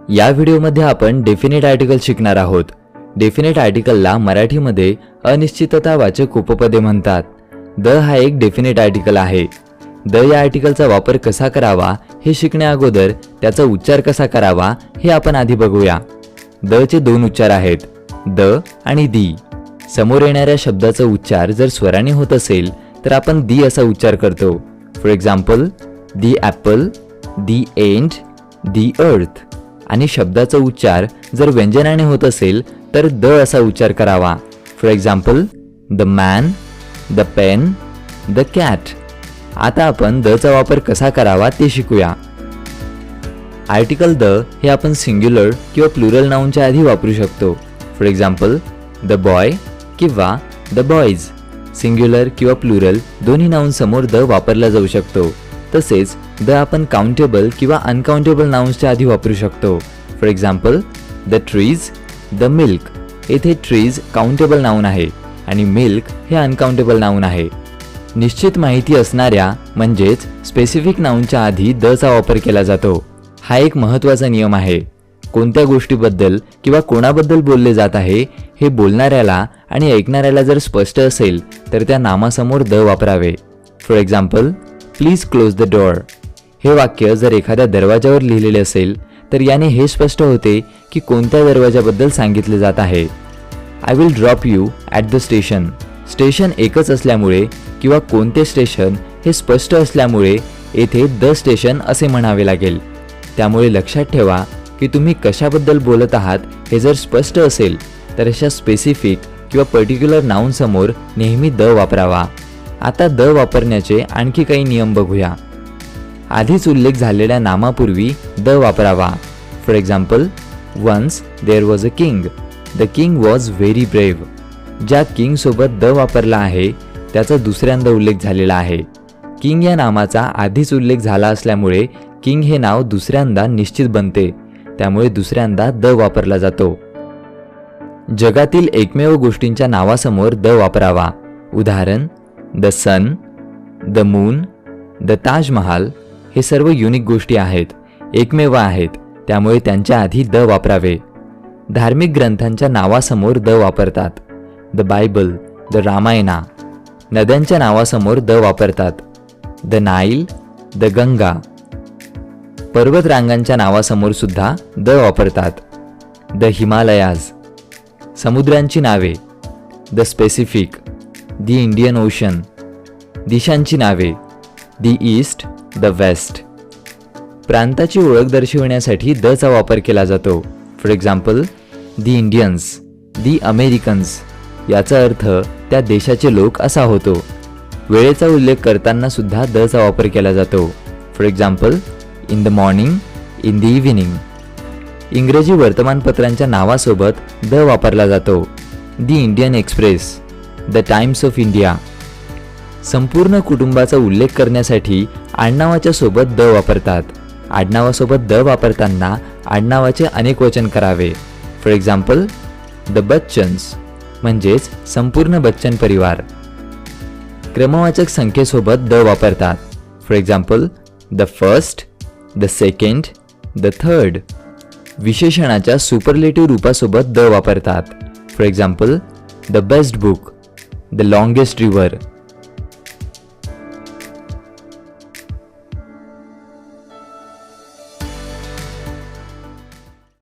या व्हिडिओमध्ये आपण डेफिनेट आर्टिकल शिकणार आहोत। डेफिनेट आर्टिकलला मराठीमध्ये अनिश्चिततावाचक उपपदे म्हणतात। द हा एक डेफिनेट आर्टिकल आहे। द या आर्टिकलचा वापर कसा करावा हे शिकण्या अगोदर त्याचा उच्चार कसा करावा हे आपण आधी बघूया। द चे दोन उच्चार आहेत, द आणि दी। समोर येणाऱ्या शब्दाचा उच्चार जर स्वराने होत असेल तर आपण दी असा उच्चार करतो। For example, the apple, the end, the earth. आणि शब्दाचा उच्चार जर व्यंजनाने होत असेल तर द असा उच्चार करावा। For example, the man, the pen, the cat. आता आपण द चा वापर कसा करावा ते शिकूया। आर्टिकल द हे आपण सिंग्युलर किंवा प्लुरल नाउनच्या आधी वापरू शकतो। फॉर एक्झाम्पल, द बॉय किंवा द बॉयज। सिंग्युलर किंवा प्लुरल दोन्ही नाउन समोर द वापरला जाऊ शकतो। तसेच द आपण काउंटेबल किंवा अनकाउंटेबल नाउन्सच्या आधी वापरू शकतो। For example, the trees, the milk. येथे ट्रीज काउंटेबल नाउन आहे आणि मिल्क हे अनकाउंटेबल नाउन आहे। निश्चित माहिती असणाऱ्या म्हणजेच स्पेसिफिक नाउनच्या आधी द चा वापर केला जातो। हा एक महत्त्वाचा नियम आहे। कोणत्या गोष्टीबद्दल किंवा कोणाबद्दल बोलले जात आहे हे बोलणाऱ्याला आणि ऐकणाऱ्याला जर स्पष्ट असेल तर त्या नामासमोर द वापरावे। For example, please close the door. हे वाक्य जर एखाद्या दरवाजावर लिहिलेले असेल तर याने हे स्पष्ट होते की कोणत्या दरवाजाबद्दल सांगितले जात आहे। I will drop you at the station. Station एकच असल्यामुळे किंवा कोणते स्टेशन हे स्पष्ट असल्यामुळे येथे द स्टेशन असे म्हणावे लागेल। त्यामुळे लक्षात ठेवा की तुम्ही कशाबद्दल बोलत आहात हे जर स्पष्ट असेल तर अशा स्पेसिफिक किंवा पर्टिक्युलर नाउन समोर नेहमी द वापरावा। आता द वापरण्याचे आणखी काही नियम बघूया। आधीच उल्लेख झालेल्या नामापूर्वी द वापरावा। For example, once there was a king, the king was very brave. ज्या किंग सोबत द वापरला आहे त्याचा दुसऱ्यांदा उल्लेख झालेला आहे। किंग या नामाचा आधीच उल्लेख झाला असल्यामुळे किंग हे नाव दुसऱ्यांदा निश्चित बनते, त्यामुळे दुसऱ्यांदा द वापरला जातो। जगातील एकमेव गोष्टींच्या नावासमोर द वापरावा। उदाहरण, the sun, the moon, the Taj Mahal हे सर्व युनिक गोष्टी आहेत, एकमेव आहेत, त्यामुळे त्यांच्या आधी द वापरावे। धार्मिक ग्रंथांच्या नावासमोर द वापरतात। The Bible, the Ramayana. नद्यांच्या नावासमोर द वापरतात। The Nile, the Ganga. पर्वत रांगांच्या नावासमोर सुद्धा द वापरतात। द हिमालयाज। समुद्रांची नावे, the Pacific, the Indian ocean. दिशांची नावे, द ईस्ट, द वेस्ट। प्रांताची ओळख दर्शविण्यासाठी द चा वापर केला जातो। For example, the Indians, the Americans. याचा अर्थ त्या देशाचे लोक असा होतो। वेळेचा उल्लेख करताना सुद्धा द चा वापर केला जातो। For example, in the morning, in the evening. इंग्रजी वर्तमानपत्रांच्या नावासोबत द वापरला जातो। The Indian express, the times of India. संपूर्ण कुटुंबाचा उल्लेख करण्यासाठी आडनावाच्या सोबत द वापरतात। आडनावासोबत द वापरताना आडनावाचे अनेक वचन करावे। फॉर एक्झाम्पल, द बच्चन्स म्हणजेच संपूर्ण बच्चन परिवार। क्रमवाचक संख्येसोबत द वापरतात। For example, the first, the second, the third. विशेषणाच्या सुपरलेटिव्ह रूपासोबत द वापरतात। For example, the best book, the longest river.